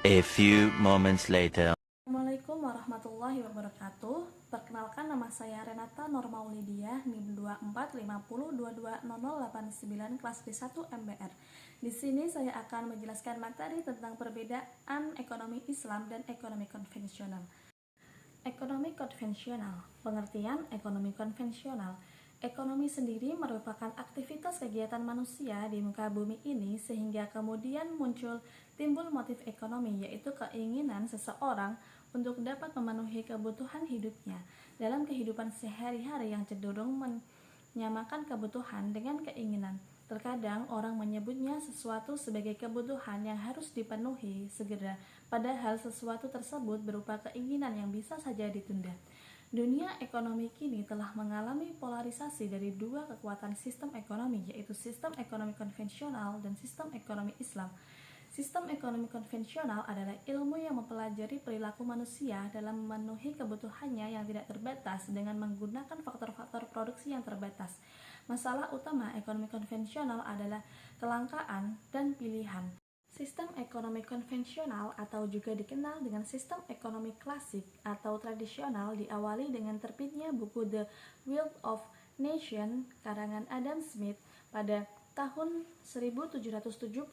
A few moments later. Assalamualaikum warahmatullahi wabarakatuh. Perkenalkan, nama saya Renata Normaulidia, NIM 2450220089 kelas B1 MBR. Di sini saya akan menjelaskan materi tentang perbedaan ekonomi Islam dan ekonomi konvensional. Ekonomi konvensional. Pengertian ekonomi konvensional. Ekonomi sendiri merupakan aktivitas kegiatan manusia di muka bumi ini sehingga kemudian timbul motif ekonomi, yaitu keinginan seseorang untuk dapat memenuhi kebutuhan hidupnya dalam kehidupan sehari-hari yang cenderung menyamakan kebutuhan dengan keinginan. Terkadang orang menyebutnya sesuatu sebagai kebutuhan yang harus dipenuhi segera, padahal sesuatu tersebut berupa keinginan yang bisa saja ditunda. Dunia ekonomi kini telah mengalami polarisasi dari dua kekuatan sistem ekonomi, yaitu sistem ekonomi konvensional dan sistem ekonomi Islam. Sistem ekonomi konvensional adalah ilmu yang mempelajari perilaku manusia dalam memenuhi kebutuhannya yang tidak terbatas dengan menggunakan faktor-faktor produksi yang terbatas. Masalah utama ekonomi konvensional adalah kelangkaan dan pilihan. Sistem ekonomi konvensional atau juga dikenal dengan sistem ekonomi klasik atau tradisional diawali dengan terbitnya buku The Wealth of Nations karangan Adam Smith pada tahun 1776.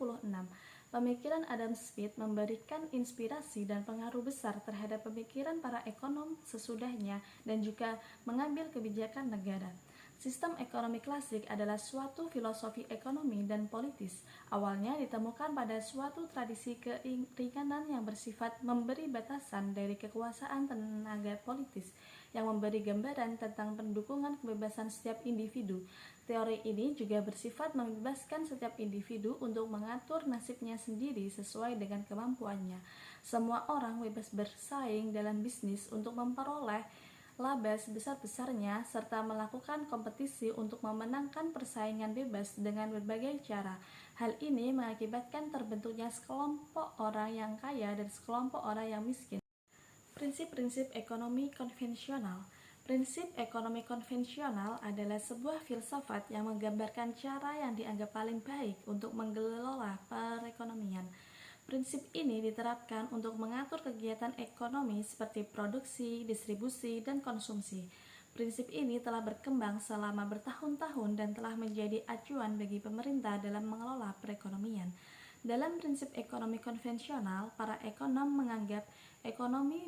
Pemikiran Adam Smith memberikan inspirasi dan pengaruh besar terhadap pemikiran para ekonom sesudahnya dan juga mengambil kebijakan negara. Sistem ekonomi klasik adalah suatu filosofi ekonomi dan politis. Awalnya ditemukan pada suatu tradisi keinginan yang bersifat memberi batasan dari kekuasaan tenaga politis, yang memberi gambaran tentang pendukungan kebebasan setiap individu. Teori ini juga bersifat membebaskan setiap individu untuk mengatur nasibnya sendiri sesuai dengan kemampuannya. Semua orang bebas bersaing dalam bisnis untuk memperoleh laba sebesar-besarnya serta melakukan kompetisi untuk memenangkan persaingan bebas dengan berbagai cara. Hal ini mengakibatkan terbentuknya sekelompok orang yang kaya dan sekelompok orang yang miskin. Prinsip-prinsip ekonomi konvensional. Prinsip ekonomi konvensional adalah sebuah filsafat yang menggambarkan cara yang dianggap paling baik untuk mengelola perekonomian. Prinsip ini diterapkan untuk mengatur kegiatan ekonomi seperti produksi, distribusi, dan konsumsi. Prinsip ini telah berkembang selama bertahun-tahun dan telah menjadi acuan bagi pemerintah dalam mengelola perekonomian. Dalam prinsip ekonomi konvensional, para ekonom menganggap ekonomi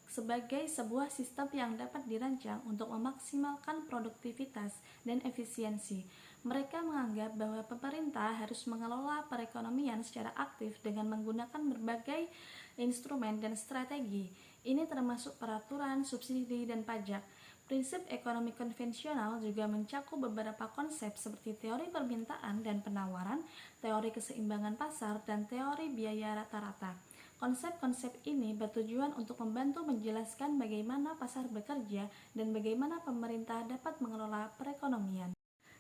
sebagai sebuah sistem yang dapat dirancang untuk memaksimalkan produktivitas dan efisiensi. Mereka menganggap bahwa pemerintah harus mengelola perekonomian secara aktif dengan menggunakan berbagai instrumen dan strategi. Ini termasuk peraturan, subsidi, dan pajak. Prinsip ekonomi konvensional juga mencakup beberapa konsep seperti teori permintaan dan penawaran, teori keseimbangan pasar, dan teori biaya rata-rata. Konsep-konsep ini bertujuan untuk membantu menjelaskan bagaimana pasar bekerja dan bagaimana pemerintah dapat mengelola perekonomian.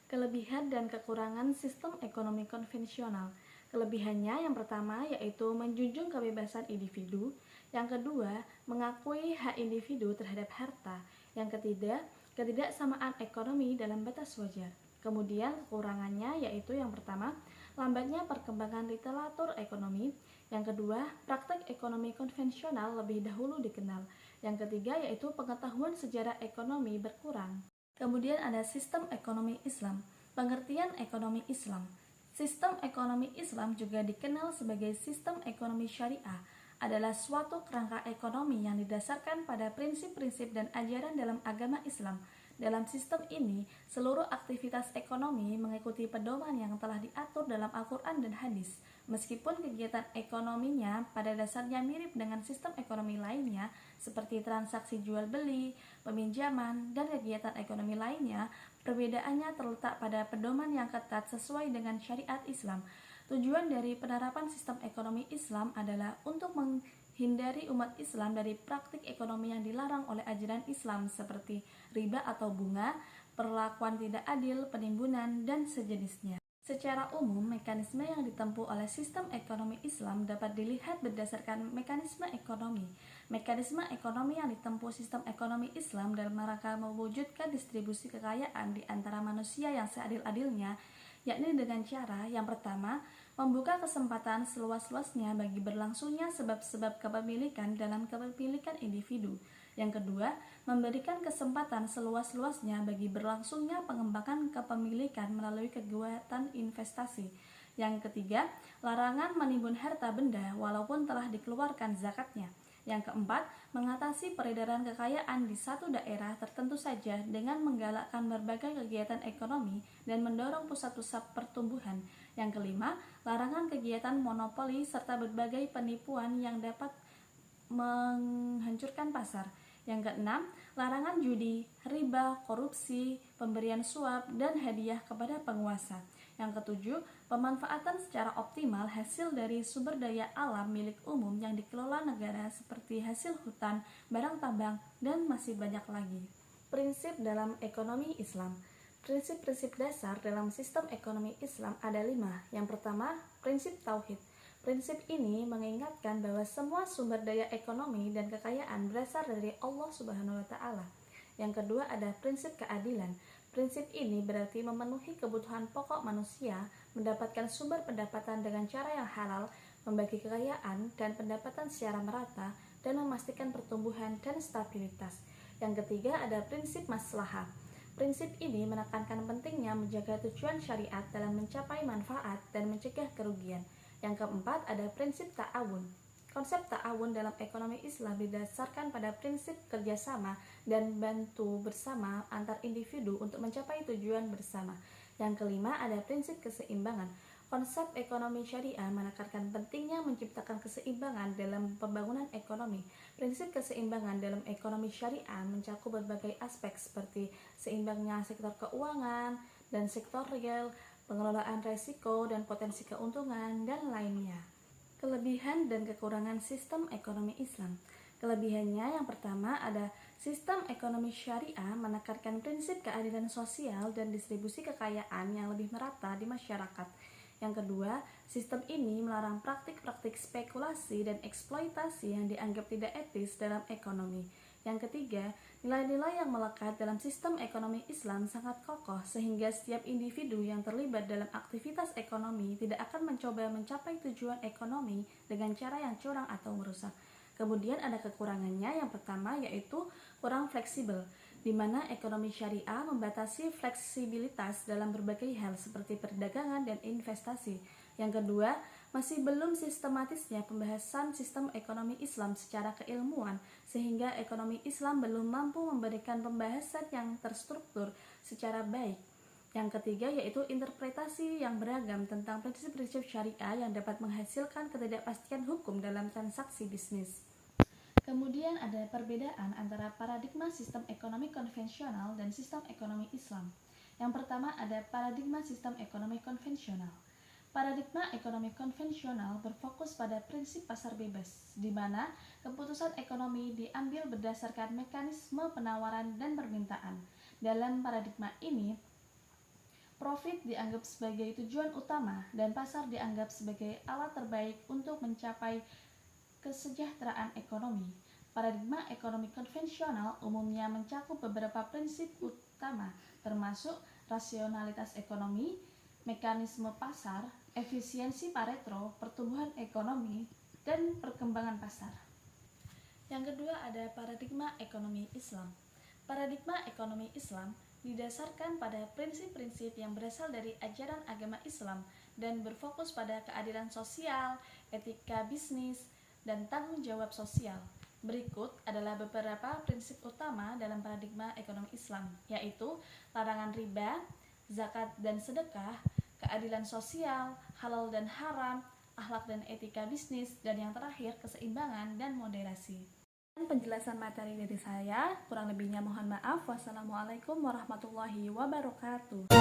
Kelebihan dan kekurangan sistem ekonomi konvensional. Kelebihannya yang pertama yaitu menjunjung kebebasan individu, yang kedua mengakui hak individu terhadap harta, yang ketiga ketidaksamaan ekonomi dalam batas wajar. Kemudian kekurangannya yaitu yang pertama lambatnya perkembangan literatur ekonomi, yang kedua praktek ekonomi konvensional lebih dahulu dikenal, yang ketiga yaitu pengetahuan sejarah ekonomi berkurang. Kemudian ada sistem ekonomi Islam. Pengertian ekonomi Islam. Sistem ekonomi Islam juga dikenal sebagai sistem ekonomi syariah, adalah suatu kerangka ekonomi yang didasarkan pada prinsip-prinsip dan ajaran dalam agama Islam. Dalam sistem ini, seluruh aktivitas ekonomi mengikuti pedoman yang telah diatur dalam Al-Quran dan hadis. Meskipun kegiatan ekonominya pada dasarnya mirip dengan sistem ekonomi lainnya, seperti transaksi jual-beli, peminjaman, dan kegiatan ekonomi lainnya, perbedaannya terletak pada pedoman yang ketat sesuai dengan syariat Islam. Tujuan dari penerapan sistem ekonomi Islam adalah untuk menghindari umat Islam dari praktik ekonomi yang dilarang oleh ajaran Islam seperti riba atau bunga, perlakuan tidak adil, penimbunan, dan sejenisnya. Secara umum, mekanisme yang ditempuh oleh sistem ekonomi Islam dapat dilihat berdasarkan mekanisme ekonomi. Mekanisme ekonomi yang ditempuh sistem ekonomi Islam dalam rangka mewujudkan distribusi kekayaan di antara manusia yang seadil-adilnya, yakni dengan cara yang pertama, membuka kesempatan seluas-luasnya bagi berlangsungnya sebab-sebab kepemilikan dalam kepemilikan individu. Yang kedua, memberikan kesempatan seluas-luasnya bagi berlangsungnya pengembangan kepemilikan melalui kegiatan investasi. Yang ketiga, larangan menimbun harta benda walaupun telah dikeluarkan zakatnya. Yang keempat, mengatasi peredaran kekayaan di satu daerah tertentu saja dengan menggalakkan berbagai kegiatan ekonomi dan mendorong pusat-pusat pertumbuhan. Yang kelima, larangan kegiatan monopoli serta berbagai penipuan yang dapat menghancurkan pasar. Yang keenam, larangan judi, riba, korupsi, pemberian suap, dan hadiah kepada penguasa. Yang ketujuh, pemanfaatan secara optimal hasil dari sumber daya alam milik umum yang dikelola negara seperti hasil hutan, barang tambang, dan masih banyak lagi. Prinsip dalam ekonomi Islam. Prinsip-prinsip dasar dalam sistem ekonomi Islam ada 5. Yang pertama, prinsip tauhid. Prinsip ini mengingatkan bahwa semua sumber daya ekonomi dan kekayaan berasal dari Allah Subhanahu wa Ta'ala. Yang kedua ada prinsip keadilan. Prinsip ini berarti memenuhi kebutuhan pokok manusia, mendapatkan sumber pendapatan dengan cara yang halal, membagi kekayaan dan pendapatan secara merata, dan memastikan pertumbuhan dan stabilitas. Yang ketiga ada prinsip maslahah. Prinsip ini menekankan pentingnya menjaga tujuan syariat dalam mencapai manfaat dan mencegah kerugian. Yang keempat ada prinsip ta'awun. Konsep ta'awun dalam ekonomi Islam didasarkan pada prinsip kerjasama dan bantu bersama antar individu untuk mencapai tujuan bersama. Yang kelima ada prinsip keseimbangan. Konsep ekonomi syariah menekankan pentingnya menciptakan keseimbangan dalam pembangunan ekonomi. Prinsip keseimbangan dalam ekonomi syariah mencakup berbagai aspek seperti seimbangnya sektor keuangan dan sektor real, pengelolaan resiko dan potensi keuntungan, dan lainnya. Kelebihan dan kekurangan sistem ekonomi Islam. Kelebihannya yang pertama ada sistem ekonomi syariah menekankan prinsip keadilan sosial dan distribusi kekayaan yang lebih merata di masyarakat. Yang kedua, sistem ini melarang praktik-praktik spekulasi dan eksploitasi yang dianggap tidak etis dalam ekonomi. Yang ketiga, nilai-nilai yang melekat dalam sistem ekonomi Islam sangat kokoh sehingga setiap individu yang terlibat dalam aktivitas ekonomi tidak akan mencoba mencapai tujuan ekonomi dengan cara yang curang atau merusak. Kemudian ada kekurangannya, yang pertama yaitu kurang fleksibel, di mana ekonomi syariah membatasi fleksibilitas dalam berbagai hal seperti perdagangan dan investasi. Yang kedua, masih belum sistematisnya pembahasan sistem ekonomi Islam secara keilmuan, sehingga ekonomi Islam belum mampu memberikan pembahasan yang terstruktur secara baik. Yang ketiga yaitu interpretasi yang beragam tentang prinsip-prinsip syariah yang dapat menghasilkan ketidakpastian hukum dalam transaksi bisnis. Kemudian ada perbedaan antara paradigma sistem ekonomi konvensional dan sistem ekonomi Islam. Yang pertama ada paradigma sistem ekonomi konvensional. Paradigma ekonomi konvensional berfokus pada prinsip pasar bebas, di mana keputusan ekonomi diambil berdasarkan mekanisme penawaran dan permintaan. Dalam paradigma ini, profit dianggap sebagai tujuan utama dan pasar dianggap sebagai alat terbaik untuk mencapai kesejahteraan ekonomi. Paradigma ekonomi konvensional umumnya mencakup beberapa prinsip utama, termasuk rasionalitas ekonomi, mekanisme pasar, efisiensi Pareto, pertumbuhan ekonomi, dan perkembangan pasar. Yang kedua ada paradigma ekonomi Islam. Paradigma ekonomi Islam didasarkan pada prinsip-prinsip yang berasal dari ajaran agama Islam dan berfokus pada keadilan sosial, etika bisnis, dan tanggung jawab sosial. Berikut adalah beberapa prinsip utama dalam paradigma ekonomi Islam, yaitu larangan riba, zakat dan sedekah, keadilan sosial, halal dan haram, akhlak dan etika bisnis, dan yang terakhir keseimbangan dan moderasi. Penjelasan materi dari saya, kurang lebihnya mohon maaf. Wassalamualaikum warahmatullahi wabarakatuh.